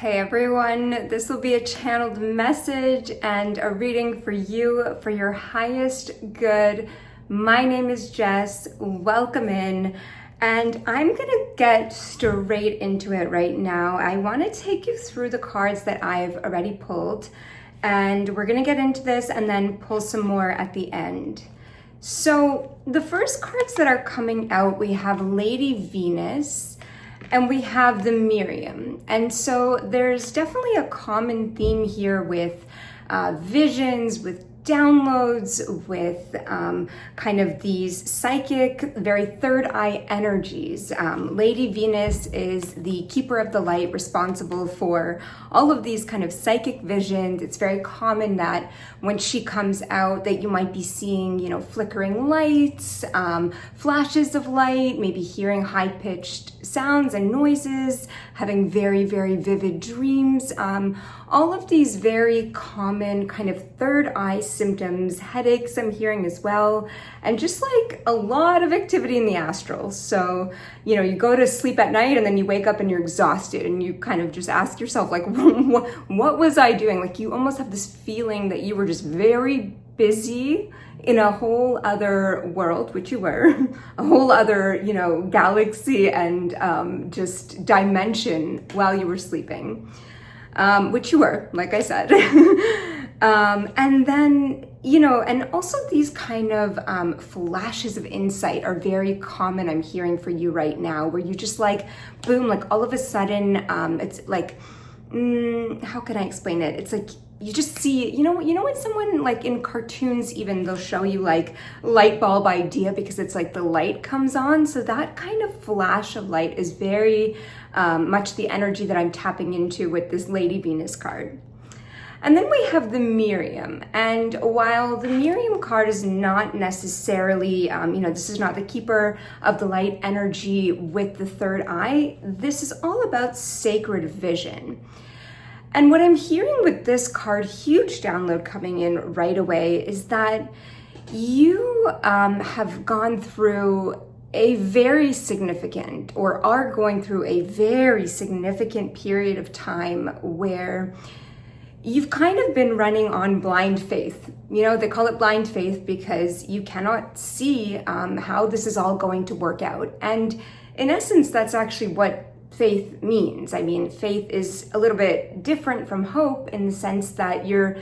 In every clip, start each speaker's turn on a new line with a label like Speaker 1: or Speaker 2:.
Speaker 1: Hey everyone, this will be a channeled message and a reading for you for your highest good. My name is Jess, welcome in, and I'm gonna get straight into it right now. I wanna take you through the cards that I've already pulled, and we're gonna get into this and then pull some more at the end. So the first cards that are coming out, we have Lady Venus, and we have the Myriam. And so there's definitely a common theme here with visions, with downloads, with kind of these psychic, very third eye energies. Lady Venus is the keeper of the light, responsible for all of these kind of psychic visions. It's very common that when she comes out that you might be seeing, you know, flickering lights, flashes of light, maybe hearing high-pitched sounds and noises, having very, very vivid dreams. All of these very common kind of third eye symptoms, headaches I'm hearing as well, and just like a lot of activity in the astral. So, you know, you go to sleep at night and then you wake up and you're exhausted and you kind of just ask yourself like, what was I doing? Like you almost have this feeling that you were just very busy in a whole other world, which you were, a whole other, you know, galaxy and just dimension while you were sleeping. Which you were, like I said. And then, you know, and also these kind of flashes of insight are very common, I'm hearing for you right now, where you just like, boom, like all of a sudden, it's like, how can I explain it? It's like, you just see, you know when someone like in cartoons even, they'll show you like light bulb idea because it's like the light comes on. So that kind of flash of light is very much the energy that I'm tapping into with this Lady Venus card. And then we have the Myriam. And while the Myriam card is not necessarily, you know, this is not the keeper of the light energy with the third eye, this is all about sacred vision. And what I'm hearing with this card, huge download coming in right away, is that you have gone through a very significant, or are going through a very significant period of time where you've kind of been running on blind faith. You know, they call it blind faith because you cannot see how this is all going to work out. And in essence, that's actually what faith means. I mean, faith is a little bit different from hope in the sense that you're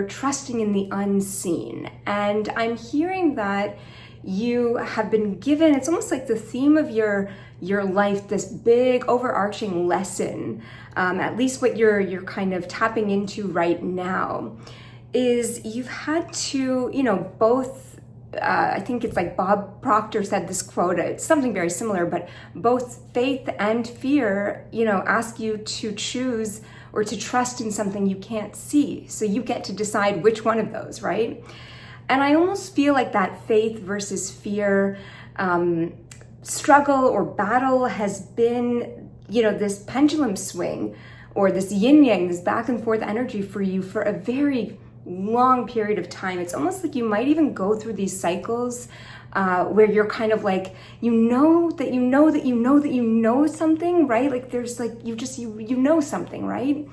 Speaker 1: trusting in the unseen. And I'm hearing that you have been given, it's almost like the theme of your life, this big overarching lesson, at least what you're kind of tapping into right now, is you've had to, you know, both I think it's like Bob Proctor said this quote, it's something very similar, but both faith and fear, you know, ask you to choose or to trust in something you can't see. So you get to decide which one of those, right? And I almost feel like that faith versus fear struggle or battle has been, you know, this pendulum swing or this yin yang, this back and forth energy for you for a very long period of time. It's almost like you might even go through these cycles where you're kind of like, you know something, right? Like there's like, you know something, right?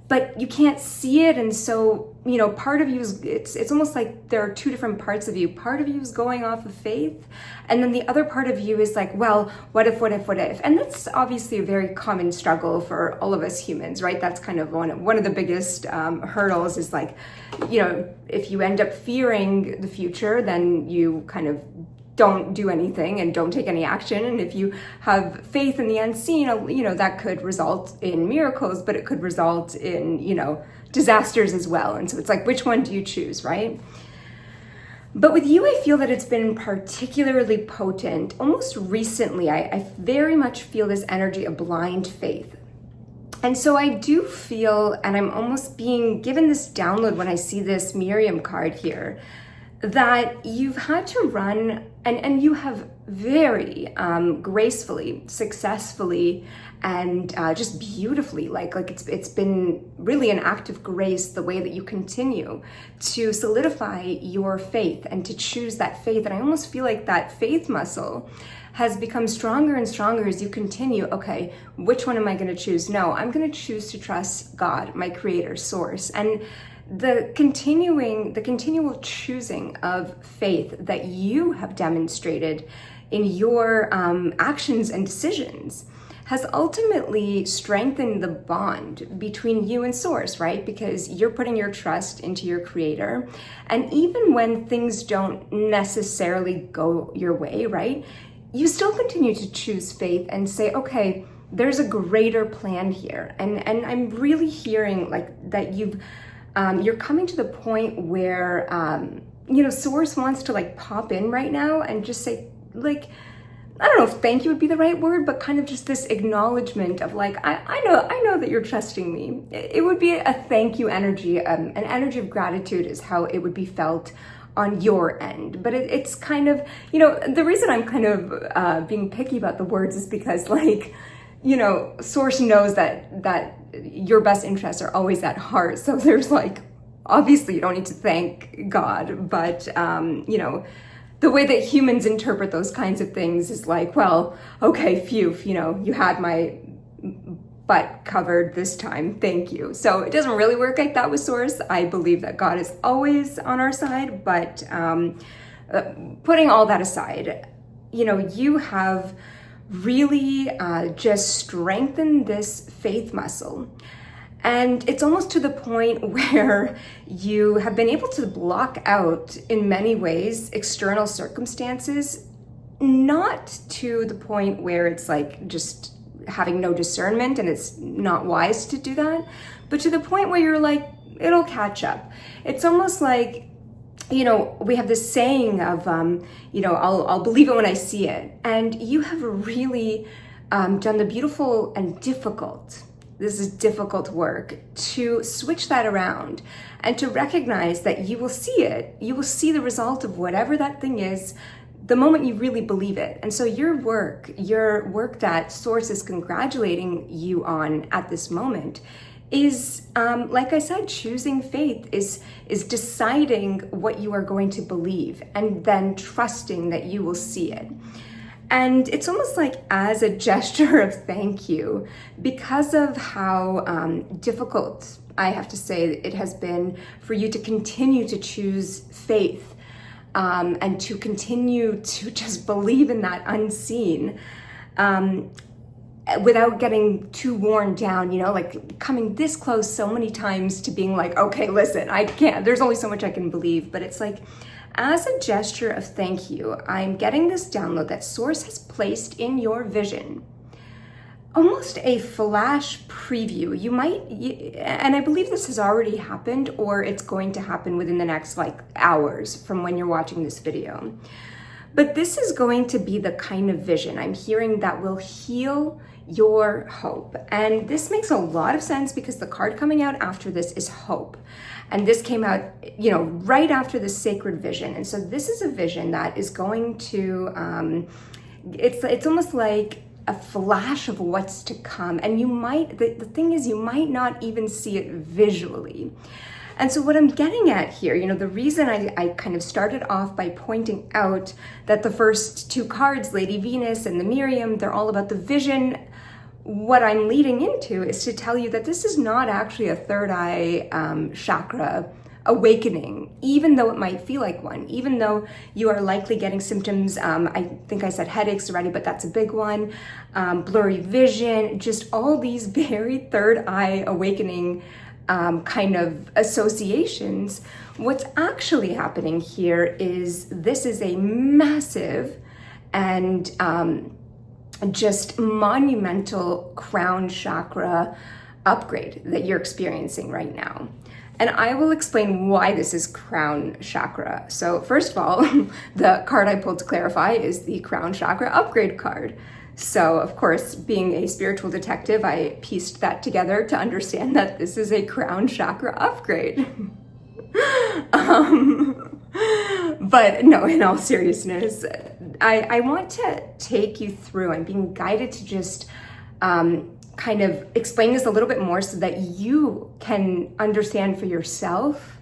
Speaker 1: But you can't see it. And so, you know, part of you is, it's almost like there are two different parts of you. Part of you is going off of faith. And then the other part of you is like, well, what if? And that's obviously a very common struggle for all of us humans, right? That's kind of one of the biggest hurdles is like, you know, if you end up fearing the future, then you kind of don't do anything and don't take any action. And if you have faith in the unseen, you know, that could result in miracles, but it could result in, you know, disasters as well. And so it's like, which one do you choose, right? But with you, I feel that it's been particularly potent. Almost recently, I very much feel this energy of blind faith. And so I do feel, and I'm almost being given this download when I see this Myriam card here, that you've had to run, and you have very gracefully, successfully, and just beautifully, like it's been really an act of grace the way that you continue to solidify your faith and to choose that faith. And I almost feel like that faith muscle has become stronger and stronger as you continue. Okay, which one am I going to choose? No, I'm going to choose to trust God, my creator, source. And the continual choosing of faith that you have demonstrated in your actions and decisions has ultimately strengthened the bond between you and source, right? Because you're putting your trust into your creator. And even when things don't necessarily go your way, right? You still continue to choose faith and say, okay, there's a greater plan here. And I'm really hearing like that you're coming to the point where, source wants to like pop in right now and just say like, I don't know if thank you would be the right word, but kind of just this acknowledgement of like, I know that you're trusting me. It would be a thank you energy, an energy of gratitude is how it would be felt on your end. But it's kind of, the reason I'm kind of being picky about the words is because like, source knows that your best interests are always at heart. So there's like, obviously you don't need to thank God, but, the way that humans interpret those kinds of things is like, well, okay, phew, you had my butt covered this time, thank you. So it doesn't really work like that with source. I believe that God is always on our side, but putting all that aside, you have really just strengthened this faith muscle. And it's almost to the point where you have been able to block out, in many ways, external circumstances, not to the point where it's like just having no discernment and it's not wise to do that, but to the point where you're like, it'll catch up. It's almost like, we have this saying of, I'll believe it when I see it. And you have really done the beautiful and difficult, this is difficult work, to switch that around and to recognize that you will see it. You will see the result of whatever that thing is the moment you really believe it. And so your work that source is congratulating you on at this moment is, like I said, choosing faith, is deciding what you are going to believe and then trusting that you will see it. And it's almost like as a gesture of thank you, because of how difficult, I have to say, it has been for you to continue to choose faith and to continue to just believe in that unseen without getting too worn down, like coming this close so many times to being like, okay, listen, I can't, there's only so much I can believe. But it's like, as a gesture of thank you, I'm getting this download that source has placed in your vision, almost a flash preview. You might, and I believe this has already happened, or it's going to happen within the next hours from when you're watching this video. But this is going to be the kind of vision I'm hearing that will heal your hope. And this makes a lot of sense because the card coming out after this is hope. And this came out, right after the sacred vision. And so this is a vision that is going to, it's almost like a flash of what's to come. And you might, the thing is, you might not even see it visually. And so what I'm getting at here, the reason I kind of started off by pointing out that the first two cards, Lady Venus and the Myriam, they're all about the vision. What I'm leading into is to tell you that this is not actually a third eye chakra awakening, even though it might feel like one, even though you are likely getting symptoms. I think I said headaches already, but that's a big one. Blurry vision, just all these very third eye awakening kind of associations. What's actually happening here is this is a massive and just monumental crown chakra upgrade that you're experiencing right now. And I will explain why this is crown chakra. So first of all, the card I pulled to clarify is the crown chakra upgrade card. So of course, being a spiritual detective, I pieced that together to understand that this is a crown chakra upgrade. But no, in all seriousness, I want to take you through. I'm being guided to just kind of explain this a little bit more so that you can understand for yourself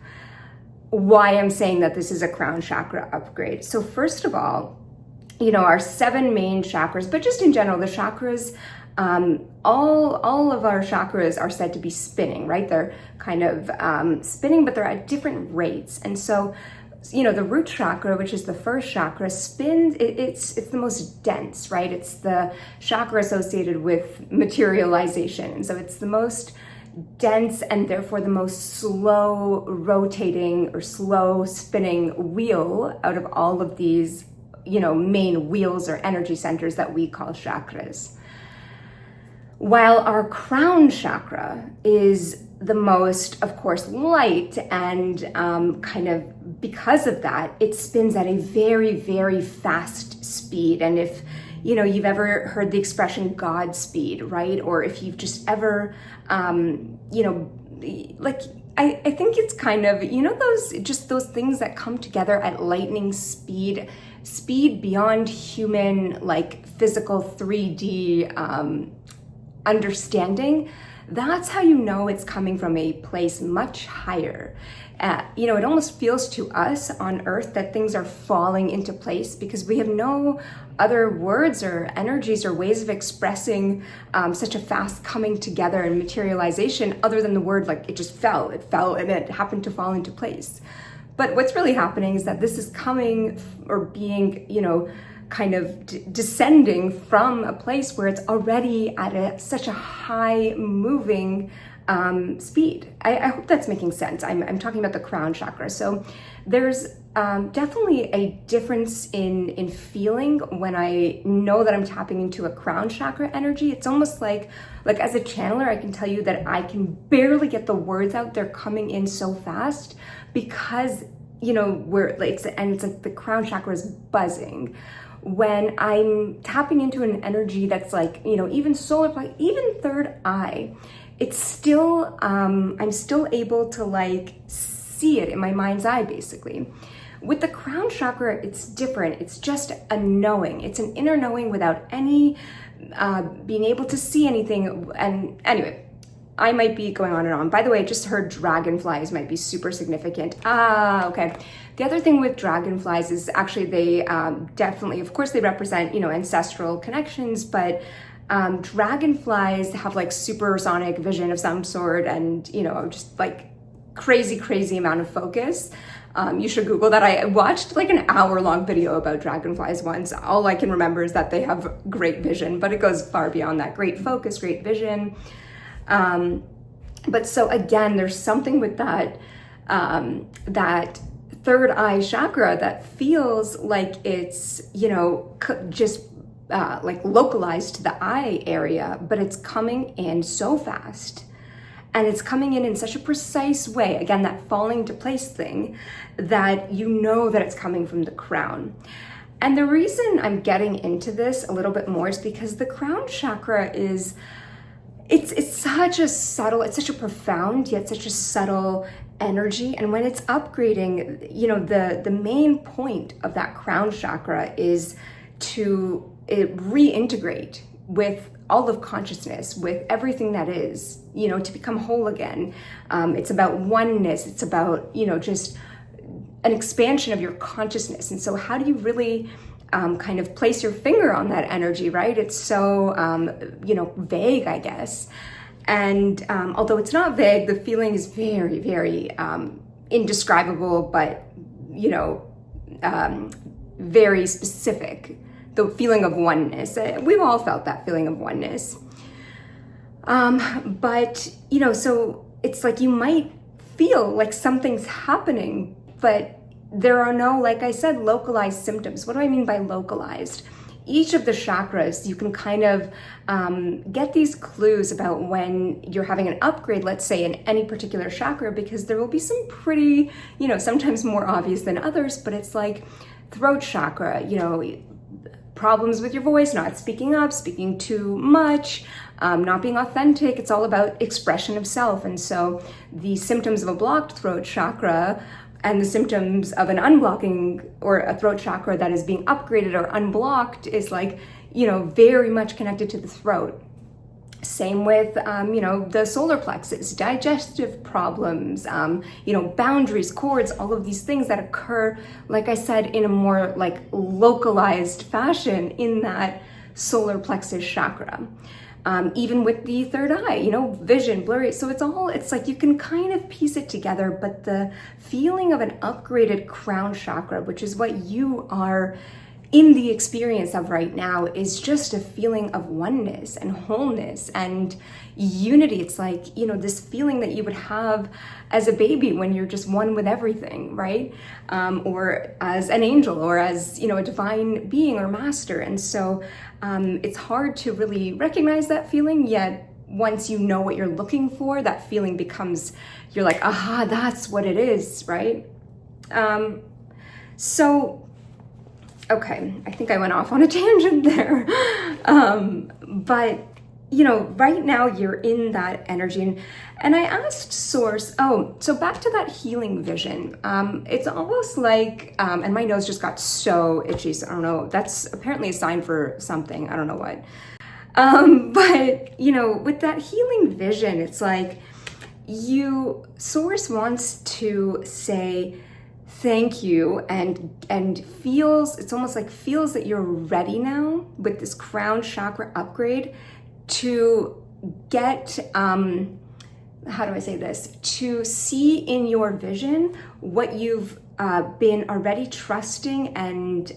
Speaker 1: why I'm saying that this is a crown chakra upgrade. So first of all, our 7 main chakras, but just in general, the chakras, all of our chakras are said to be spinning, right? They're kind of spinning, but they're at different rates. And so, the root chakra, which is the first chakra, spins, it's the most dense, right? It's the chakra associated with materialization. And so it's the most dense and therefore the most slow rotating or slow spinning wheel out of all of these, main wheels or energy centers that we call chakras. While our crown chakra is the most, of course, light, and kind of because of that, it spins at a very, very fast speed. And if you've ever heard the expression Godspeed, right? Or if you've just ever, like I think it's kind of, those things that come together at lightning speed beyond human, like physical 3D understanding. That's how it's coming from a place much higher. It almost feels to us on Earth that things are falling into place because we have no other words or energies or ways of expressing such a fast coming together and materialization other than the word, like it fell and it happened to fall into place. But what's really happening is that this is coming or being, kind of descending from a place where it's already at such a high moving speed. I hope that's making sense. I'm talking about the crown chakra. So there's definitely a difference in feeling when I know that I'm tapping into a crown chakra energy. It's almost like as a channeler, I can tell you that I can barely get the words out. They're coming in so fast because, it's like the crown chakra is buzzing. When I'm tapping into an energy that's like, even solar plexus, even third eye, it's still, I'm still able to like see it in my mind's eye, basically. With the crown chakra, it's different. It's just a knowing. It's an inner knowing without any being able to see anything. And anyway, I might be going on and on. By the way, I just heard dragonflies might be super significant. Okay. The other thing with dragonflies is actually they definitely, of course, they represent, ancestral connections, but dragonflies have like supersonic vision of some sort and, just like crazy amount of focus. You should Google that. I watched like an hour-long video about dragonflies once. All I can remember is that they have great vision, but it goes far beyond that. Great focus, great vision. But so again, there's something with that, that third eye chakra that feels like it's, just like localized to the eye area, but it's coming in so fast. And it's coming in such a precise way, again, that falling into place thing, that that it's coming from the crown. And the reason I'm getting into this a little bit more is because the crown chakra is, it's such a subtle, it's such a profound, yet such a subtle energy. And when it's upgrading, the main point of that crown chakra is to reintegrate with all of consciousness, with everything that is, to become whole again. It's about oneness. It's about, just an expansion of your consciousness. And so how do you really kind of place your finger on that energy, right? It's so, vague, I guess. And although it's not vague, the feeling is very, very indescribable, but, very specific. The feeling of oneness. We've all felt that feeling of oneness. But, so it's like you might feel like something's happening, but there are no, like I said, localized symptoms. What do I mean by localized? Each of the chakras, you can kind of get these clues about when you're having an upgrade, let's say in any particular chakra, because there will be some pretty, sometimes more obvious than others, but it's like throat chakra, problems with your voice, not speaking up, speaking too much, not being authentic. It's all about expression of self. And so the symptoms of a blocked throat chakra and the symptoms of an unblocking or a throat chakra that is being upgraded or unblocked is like, very much connected to the throat. Same with, the solar plexus, digestive problems, boundaries, cords, all of these things that occur, like I said, in a more like localized fashion in that solar plexus chakra. Even with the third eye, vision, blurry. So it's like you can kind of piece it together, but the feeling of an upgraded crown chakra, which is what you are in the experience of right now, is just a feeling of oneness and wholeness and unity. It's like, this feeling that you would have as a baby when you're just one with everything, right? Or as an angel, or as, a divine being or master. And so it's hard to really recognize that feeling, yet once you know what you're looking for, that feeling becomes, you're like, aha, that's what it is, right? Okay, I think I went off on a tangent there. But, right now you're in that energy. And I asked Source, so back to that healing vision. It's almost like, and my nose just got so itchy, so I don't know, that's apparently a sign for something, I don't know what. But, with that healing vision, it's like Source wants to say, thank you, and it's almost like feels that you're ready now with this crown chakra upgrade to get, how do I say this? To see in your vision what you've been already trusting and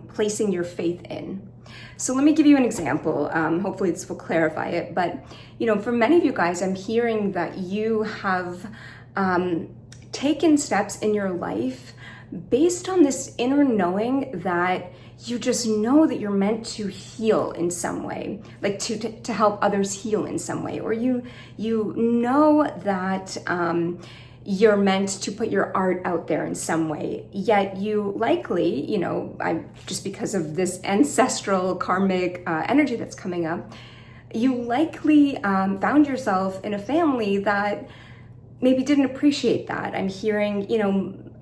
Speaker 1: placing your faith in. So let me give you an example. Hopefully this will clarify it. But, for many of you guys, I'm hearing that you have taken steps in your life based on this inner knowing that you just know that you're meant to heal in some way, like to help others heal in some way, or you know that you're meant to put your art out there in some way, yet you likely, just because of this ancestral karmic energy that's coming up, you likely found yourself in a family that maybe didn't appreciate that. I'm hearing,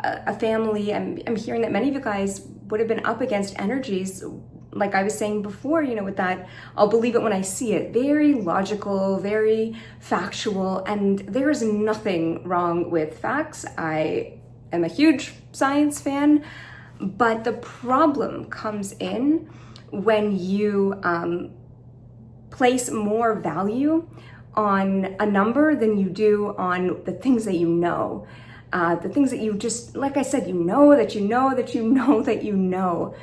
Speaker 1: a family, I'm hearing that many of you guys would have been up against energies, like I was saying before, with that, I'll believe it when I see it. Very logical, very factual, and there is nothing wrong with facts. I am a huge science fan, but the problem comes in when you place more value on a number than you do on the things that you know. The things that you just, like I said, that you know.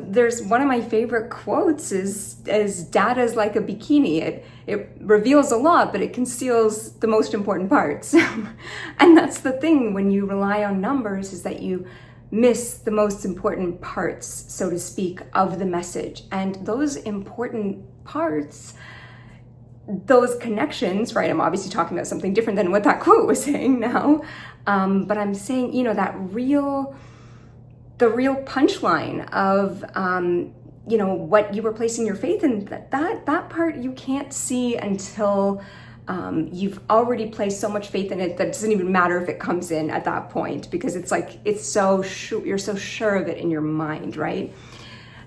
Speaker 1: There's one of my favorite quotes is data's like a bikini. It reveals a lot, but it conceals the most important parts. And that's the thing when you rely on numbers, is that you miss the most important parts, so to speak, of the message. And those important parts, those connections, right? I'm obviously talking about something different than what that quote was saying now. But I'm saying, the real punchline of, what you were placing your faith in, that part you can't see until you've already placed so much faith in it that it doesn't even matter if it comes in at that point, because it's like, you're so sure of it in your mind, right?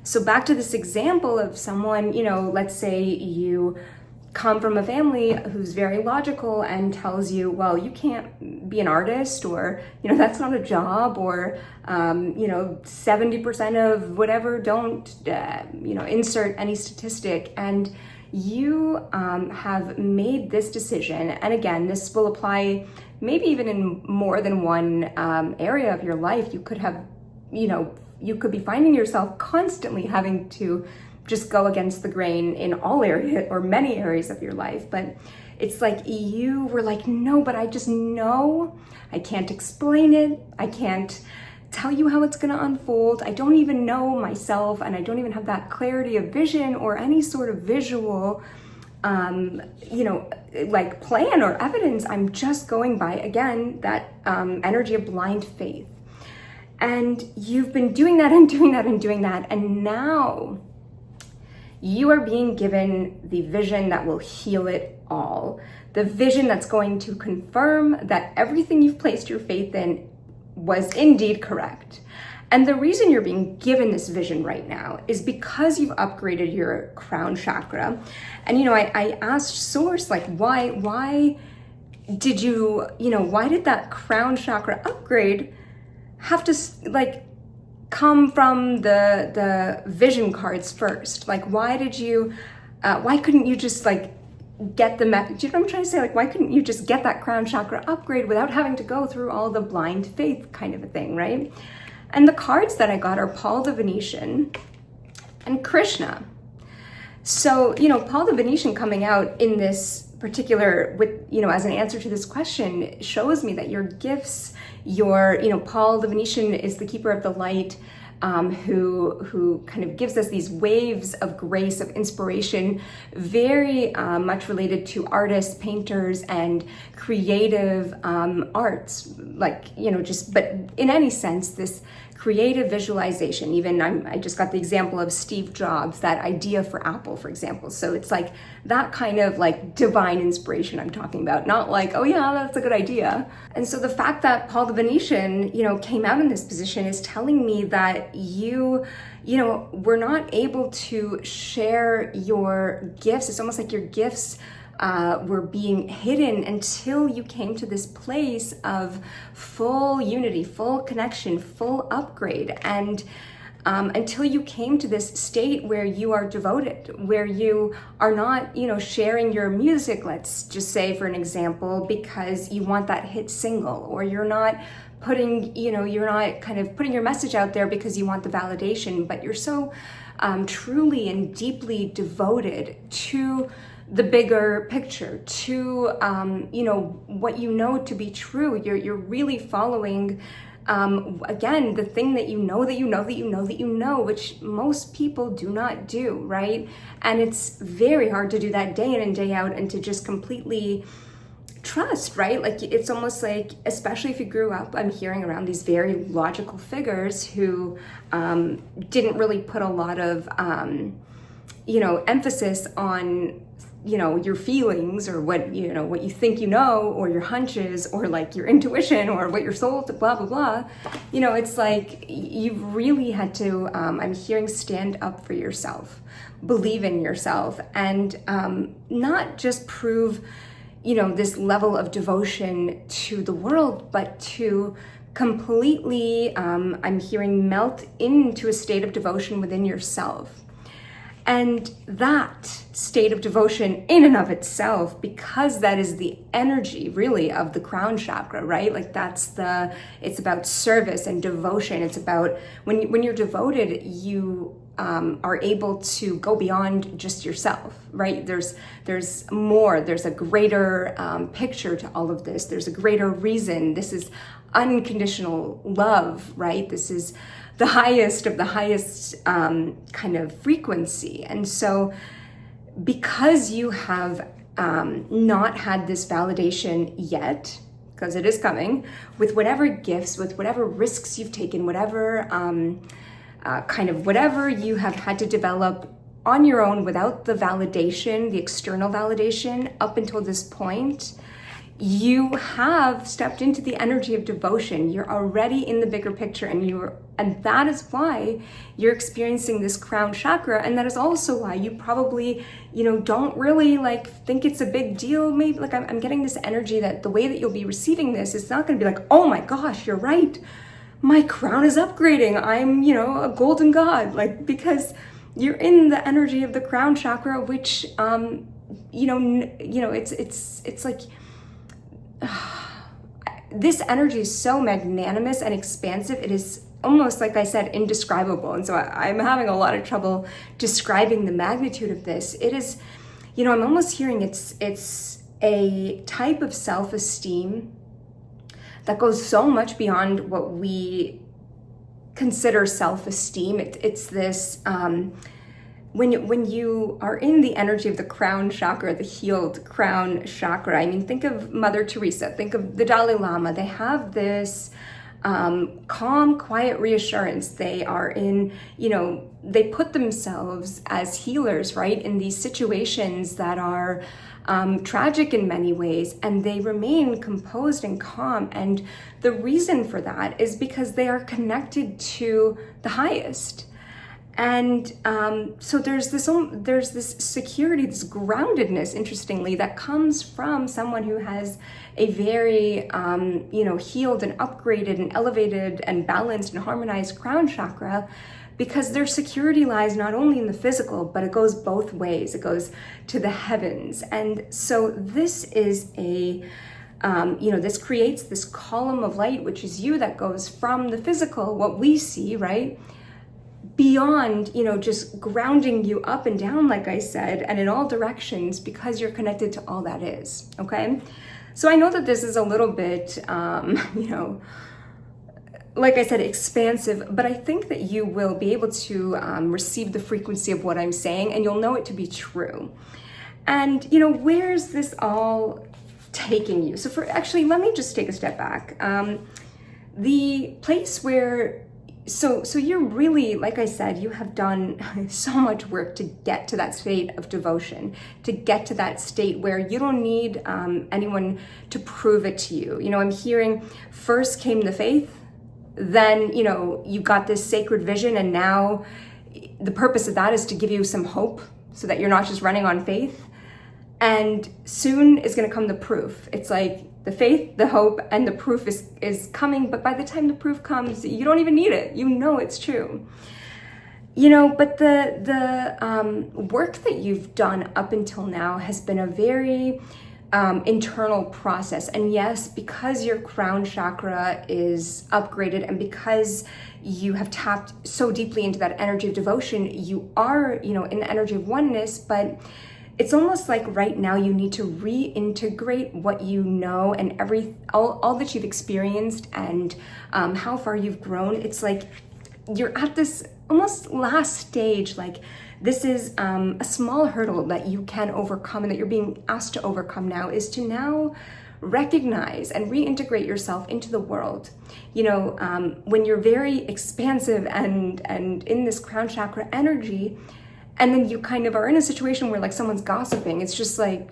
Speaker 1: So back to this example of someone, let's say you come from a family who's very logical and tells you, well, you can't be an artist, or, that's not a job, or, 70% of whatever don't, insert any statistic. And you have made this decision. And again, this will apply maybe even in more than one area of your life. You could have, you could be finding yourself constantly having to just go against the grain in all areas or many areas of your life. But it's like you were like, no, but I just know. I can't explain it. I can't tell you how it's going to unfold. I don't even know myself, and I don't even have that clarity of vision or any sort of visual, like plan or evidence. I'm just going by, again, that energy of blind faith. And you've been doing that and doing that and doing that. And now you are being given the vision that will heal it all. The vision that's going to confirm that everything you've placed your faith in was indeed correct. And the reason you're being given this vision right now is because you've upgraded your crown chakra. And, I asked Source, like, why did why did that crown chakra upgrade have to, like, come from the vision cards first? Like, why couldn't you just, like, get the message? You know what I'm trying to say? Like, why couldn't you just get that crown chakra upgrade without having to go through all the blind faith kind of a thing, right? And the cards that I got are Paul the Venetian and Krishna. So, Paul the Venetian coming out in this particular, as an answer to this question, shows me that your gifts, Paul the Venetian is the keeper of the light, who kind of gives us these waves of grace, of inspiration, very much related to artists, painters, and creative arts, like, but in any sense, this creative visualization. Even I just got the example of Steve Jobs, that idea for Apple, for example. So it's like that kind of like divine inspiration I'm talking about, not like, oh yeah, that's a good idea. And so the fact that Paul the Venetian, came out in this position is telling me that you were not able to share your gifts. It's almost like your gifts were being hidden until you came to this place of full unity, full connection, full upgrade. And until you came to this state where you are devoted, where you are not, sharing your music, let's just say for an example, because you want that hit single, or you're not putting your message out there because you want the validation, but you're so truly and deeply devoted to the bigger picture, to what you know to be true. You're really following again the thing that you know, which most people do not do, right? And it's very hard to do that day in and day out, and to just completely trust, right? Like, it's almost like, especially if you grew up, I'm hearing around these very logical figures who didn't really put a lot of emphasis on your feelings, or what you think, or your hunches, or like your intuition, or what your soul, blah, blah, blah. It's like you've really had to, I'm hearing, stand up for yourself, believe in yourself, and not just prove, this level of devotion to the world, but to completely, I'm hearing, melt into a state of devotion within yourself. And that state of devotion in and of itself, because that is the energy really of the crown chakra, right? Like, it's about service and devotion. It's about when you're devoted, you are able to go beyond just yourself, right? There's more, there's a greater picture to all of this. There's a greater reason. This is unconditional love, right? This is the highest of the highest kind of frequency. And so because you have not had this validation yet, because it is coming, with whatever gifts, with whatever risks you've taken, whatever whatever you have had to develop on your own without the validation, the external validation, up until this point, you have stepped into the energy of devotion. You're already in the bigger picture, and that is why you're experiencing this crown chakra. And that is also why you probably, don't really think it's a big deal. Maybe I'm getting this energy that the way that you'll be receiving this is not going to be like, oh my gosh, you're right, my crown is upgrading, I'm, a golden god, because you're in the energy of the crown chakra, which, it's like, this energy is so magnanimous and expansive. It is almost, like I said, indescribable. And so I'm having a lot of trouble describing the magnitude of this. It is, I'm almost hearing it's a type of self-esteem that goes so much beyond what we consider self-esteem. It's this, when you are in the energy of the crown chakra, the healed crown chakra, think of Mother Teresa, think of the Dalai Lama. They have this calm, quiet reassurance. They are in, they put themselves as healers, right, in these situations that are tragic in many ways, and they remain composed and calm. And the reason for that is because they are connected to the highest. And so there's this security, this groundedness, interestingly, that comes from someone who has a very, healed and upgraded and elevated and balanced and harmonized crown chakra, because their security lies not only in the physical, but it goes both ways. It goes to the heavens. And so this is this creates this column of light, which is you, that goes from the physical, what we see, right? Beyond, just grounding you up and down, like I said, and in all directions, because you're connected to all that is, okay? So I know that this is a little bit, like I said, expansive, but I think that you will be able to receive the frequency of what I'm saying, and you'll know it to be true. And, where's this all taking you? So let me just take a step back. The place where, so you're really, like I said, you have done so much work to get to that state of devotion, to get to that state where you don't need anyone to prove it to you. I'm hearing first came the faith, then, you got this sacred vision, and now the purpose of that is to give you some hope so that you're not just running on faith. And soon is going to come the proof. It's like the faith, the hope, and the proof is coming. But by the time the proof comes, you don't even need it. It's true. But the work that you've done up until now has been a very internal process. And yes, because your crown chakra is upgraded, and because you have tapped so deeply into that energy of devotion, you are, in the energy of oneness. But it's almost like right now you need to reintegrate what you know and all that you've experienced, and how far you've grown. It's like you're at this almost last stage, like this is a small hurdle that you can overcome, and that you're being asked to overcome now, is to now recognize and reintegrate yourself into the world. When you're very expansive and in this crown chakra energy, and then you kind of are in a situation where like someone's gossiping, it's just like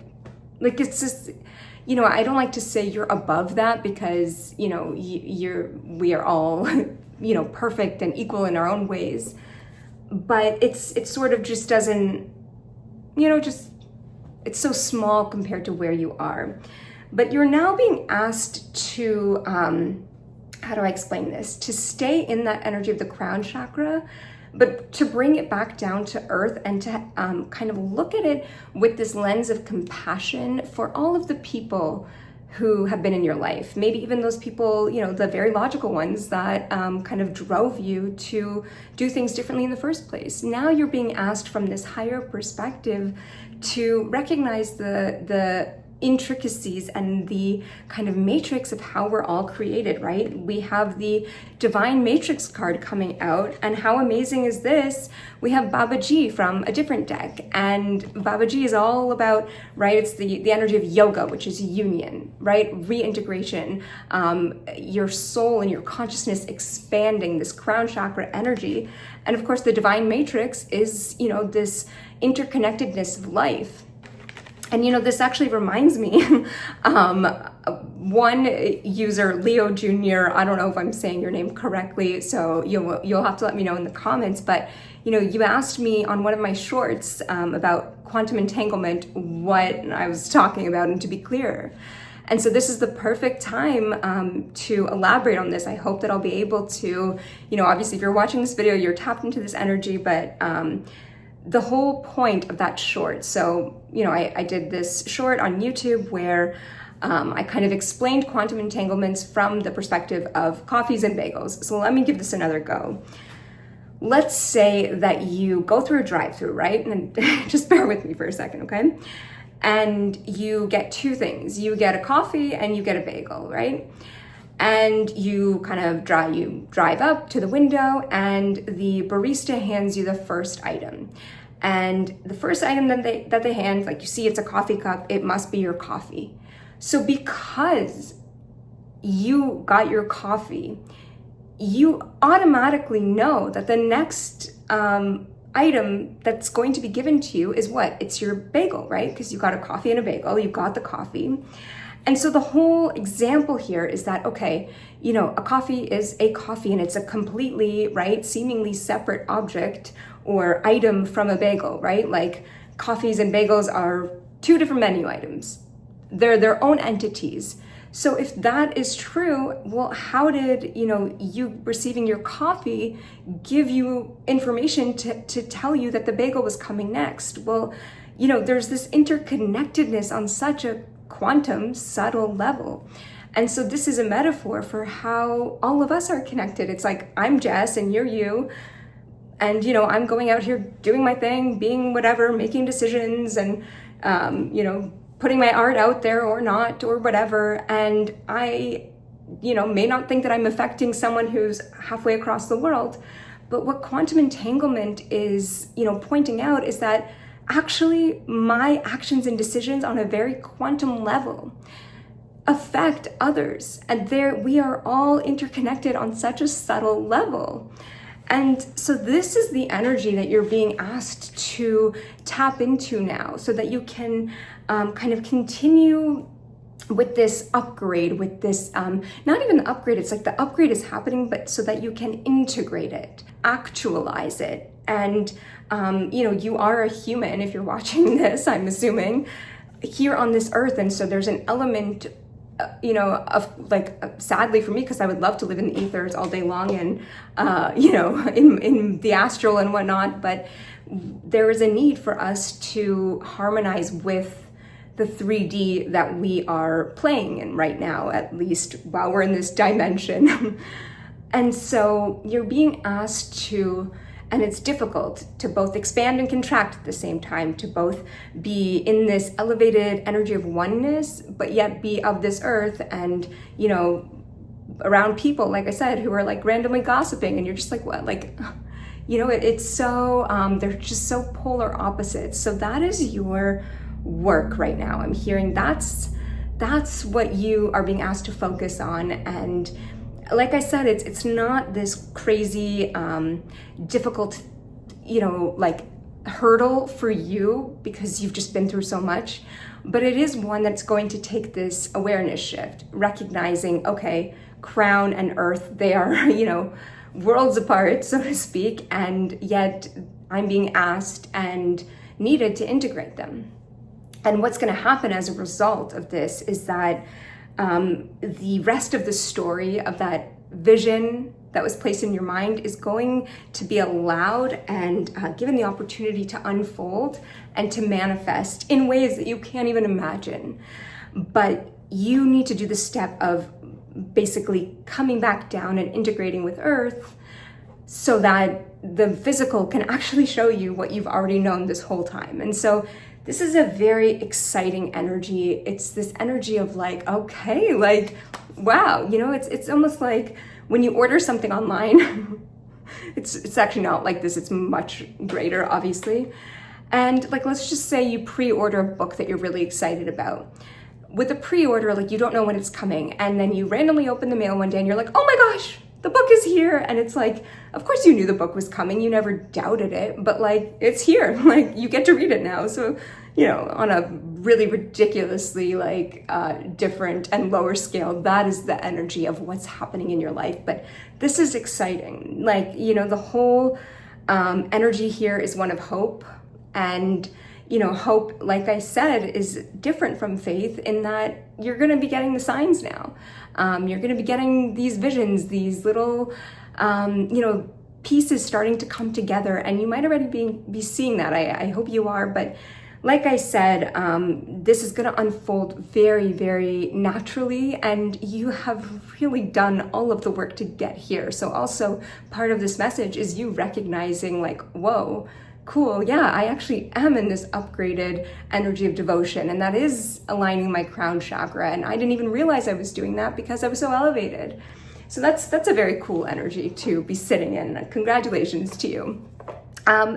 Speaker 1: it's just, I don't like to say you're above that, because, we are all, perfect and equal in our own ways. But it sort of just doesn't, it's so small compared to where you are. But you're now being asked to, how do I explain this? To stay in that energy of the crown chakra, but to bring it back down to earth, and to kind of look at it with this lens of compassion for all of the people who have been in your life. Maybe even those people, the very logical ones that kind of drove you to do things differently in the first place. Now you're being asked from this higher perspective to recognize the intricacies and the kind of matrix of how we're all created, right? We have the divine matrix card coming out, and how amazing is this? We have Babaji from a different deck, and Babaji is all about, right, it's the energy of yoga, which is union, right? Reintegration, your soul and your consciousness expanding, this crown chakra energy. And of course, the divine matrix is, this interconnectedness of life. And this actually reminds me, one user, Leo Jr., I don't know if I'm saying your name correctly, so you'll have to let me know in the comments, but you asked me on one of my shorts about quantum entanglement, what I was talking about, and to be clear. And so this is the perfect time to elaborate on this. I hope that I'll be able to, obviously if you're watching this video, you're tapped into this energy, but the whole point of that short. So, I did this short on YouTube where I kind of explained quantum entanglements from the perspective of coffees and bagels. So let me give this another go. Let's say that you go through a drive-through, right? And just bear with me for a second, okay? And you get two things. You get a coffee and you get a bagel, right? And you kind of drive up to the window, and the barista hands you the first item. And the first item that they hand, like you see it's a coffee cup, it must be your coffee. So because you got your coffee, you automatically know that the next item that's going to be given to you is what? It's your bagel, right? Because you got a coffee and a bagel, you got the coffee. And so the whole example here is that, okay, you know, a coffee is a coffee and it's a completely, right, seemingly separate object or item from a bagel, right? Like coffees and bagels are two different menu items. They're their own entities. So if that is true, well, how did, you know, you receiving your coffee give you information to tell you that the bagel was coming next? Well, you know, there's this interconnectedness on such a quantum subtle level. And so this is a metaphor for how all of us are connected. It's like, I'm Jess and you're you. And, you know, I'm going out here doing my thing, being whatever, making decisions and, you know, putting my art out there or not or whatever. And I, you know, may not think that I'm affecting someone who's halfway across the world. But what quantum entanglement is, you know, pointing out is that actually my actions and decisions on a very quantum level affect others. And there we are all interconnected on such a subtle level. And so this is the energy that you're being asked to tap into now so that you can kind of continue with this upgrade, with this, not even the upgrade, it's like the upgrade is happening, but so that you can integrate it, actualize it. And, you know, you are a human if you're watching this, I'm assuming, here on this earth. And so there's an element, you know, of like, sadly for me, because I would love to live in the ethers all day long and, you know, in the astral and whatnot, but there is a need for us to harmonize with the 3D that we are playing in right now, at least while we're in this dimension. And so you're being asked to, and it's difficult to both expand and contract at the same time, to both be in this elevated energy of oneness, but yet be of this earth and, you know, around people, like I said, who are like randomly gossiping and you're just like, what? Like, you know, it's so, they're just so polar opposites. So that is your work right now. I'm hearing that's what you are being asked to focus on. And like I said, it's not this crazy, difficult, you know, like hurdle for you because you've just been through so much, but it is one that's going to take this awareness shift, recognizing, okay, crown and earth, they are, you know, worlds apart, so to speak, and yet I'm being asked and needed to integrate them. And what's going to happen as a result of this is that the rest of the story of that vision that was placed in your mind is going to be allowed and given the opportunity to unfold and to manifest in ways that you can't even imagine. But you need to do the step of basically coming back down and integrating with Earth so that the physical can actually show you what you've already known this whole time. And so this is a very exciting energy. It's this energy of like, okay, like, wow, you know, it's almost like when you order something online, it's actually not like this, it's much greater, obviously. And like, let's just say you pre-order a book that you're really excited about. With a pre-order, like you don't know when it's coming. And then you randomly open the mail one day and you're like, oh my gosh, the book is here. And it's like, of course you knew the book was coming. You never doubted it, but like, it's here. Like you get to read it now. So, you know, on a really ridiculously like different and lower scale, that is the energy of what's happening in your life. But this is exciting. Like, you know, the whole energy here is one of hope. And, you know, hope, like I said, is different from faith in that you're going to be getting the signs now. You're going to be getting these visions, these little, you know, pieces starting to come together. And you might already be seeing that. I hope you are. But like I said, this is going to unfold very, very naturally. And you have really done all of the work to get here. So also part of this message is you recognizing like, whoa, cool, yeah, I actually am in this upgraded energy of devotion, and that is aligning my crown chakra, and I didn't even realize I was doing that because I was so elevated. So that's a very cool energy to be sitting in. Congratulations to you.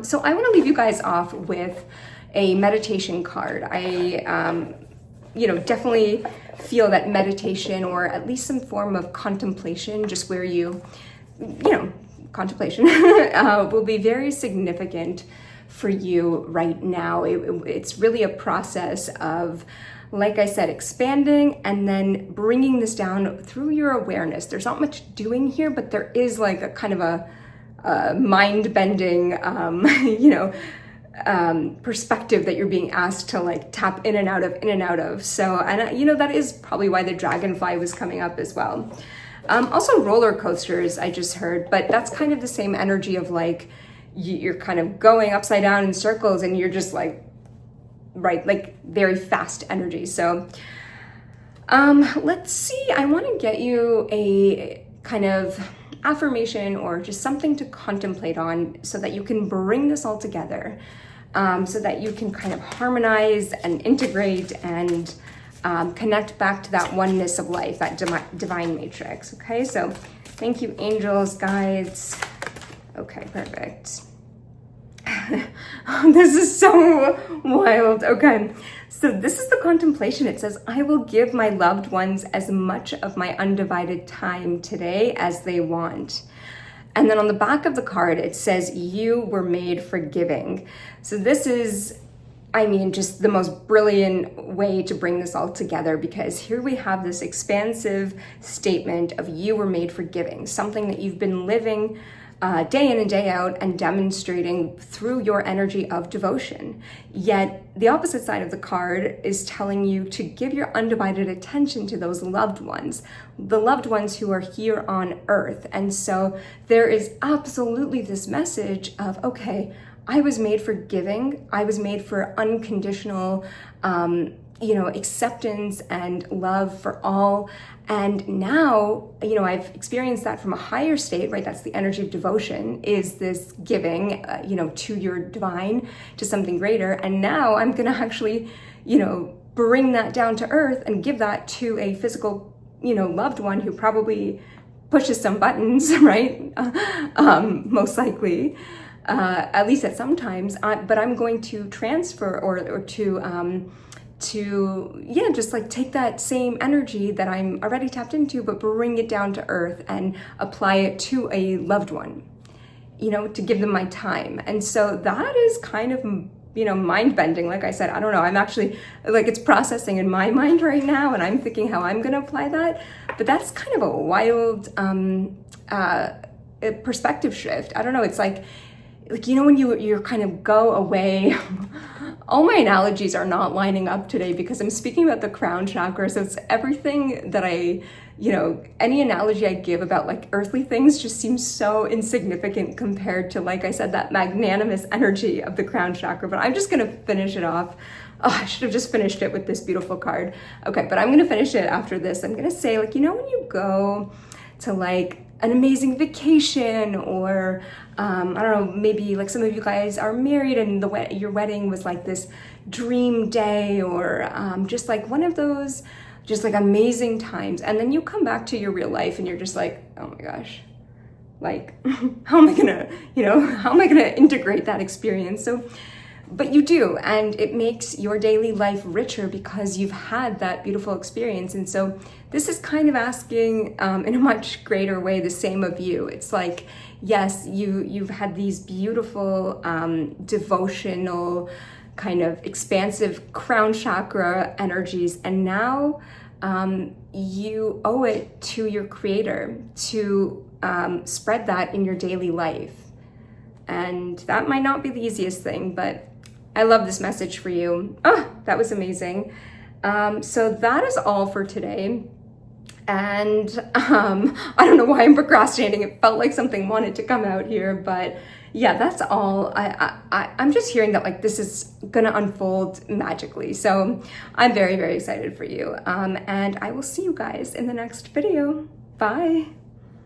Speaker 1: So I want to leave you guys off with a meditation card. I you know, definitely feel that meditation, or at least some form of contemplation, just where you know, contemplation will be very significant for you right now. It's really a process of, like I said, expanding and then bringing this down through your awareness. There's not much doing here, but there is like a kind of a mind-bending, perspective that you're being asked to like tap in and out of. So, and that is probably why the dragonfly was coming up as well. Also roller coasters, I just heard, but that's kind of the same energy of like, you're kind of going upside down in circles and you're just like, right, like very fast energy. So let's see, I want to get you a kind of affirmation or just something to contemplate on so that you can bring this all together, so that you can kind of harmonize and integrate and connect back to that oneness of life, that divine matrix. Okay, so thank you, angels, guides. Okay, perfect. This is so wild. Okay, so this is the contemplation. It says, I will give my loved ones as much of my undivided time today as they want. And then on the back of the card, it says, you were made for giving. So this is, just the most brilliant way to bring this all together, because here we have this expansive statement of you were made for giving, something that you've been living day in and day out and demonstrating through your energy of devotion. Yet the opposite side of the card is telling you to give your undivided attention to those loved ones, the loved ones who are here on earth. And so there is absolutely this message of, okay, I was made for giving. I was made for unconditional, acceptance and love for all. And now, I've experienced that from a higher state, right? That's the energy of devotion, is this giving, to your divine, to something greater. And now I'm going to actually, bring that down to earth and give that to a physical, loved one who probably pushes some buttons, right? Most likely. At least at some times, but I'm going to transfer or to just like take that same energy that I'm already tapped into, but bring it down to earth and apply it to a loved one, to give them my time. And so that is kind of, mind bending. Like I said, I don't know, I'm actually like, it's processing in my mind right now, and I'm thinking how I'm going to apply that. But that's kind of a wild perspective shift. I don't know. It's like, when you kind of go away, all my analogies are not lining up today because I'm speaking about the crown chakra. So it's everything that any analogy I give about like earthly things just seems so insignificant compared to, like I said, that magnanimous energy of the crown chakra. But I'm just going to finish it off. Oh, I should have just finished it with this beautiful card. Okay, but I'm going to finish it after this. I'm going to say, when you go to like an amazing vacation, or I don't know, maybe like some of you guys are married and your wedding was like this dream day, or just like one of those just like amazing times, and then you come back to your real life and you're just like, oh my gosh, like how am I gonna integrate that experience? So but you do, and it makes your daily life richer because you've had that beautiful experience. And so this is kind of asking in a much greater way the same of you. It's like, yes, you've had these beautiful devotional kind of expansive crown chakra energies, and now you owe it to your creator to spread that in your daily life. And that might not be the easiest thing, but I love this message for you. Oh, that was amazing. So that is all for today. And I don't know why I'm procrastinating. It felt like something wanted to come out here, but yeah, that's all. I'm just hearing that like this is gonna unfold magically. So I'm very, very excited for you. And I will see you guys in the next video. Bye.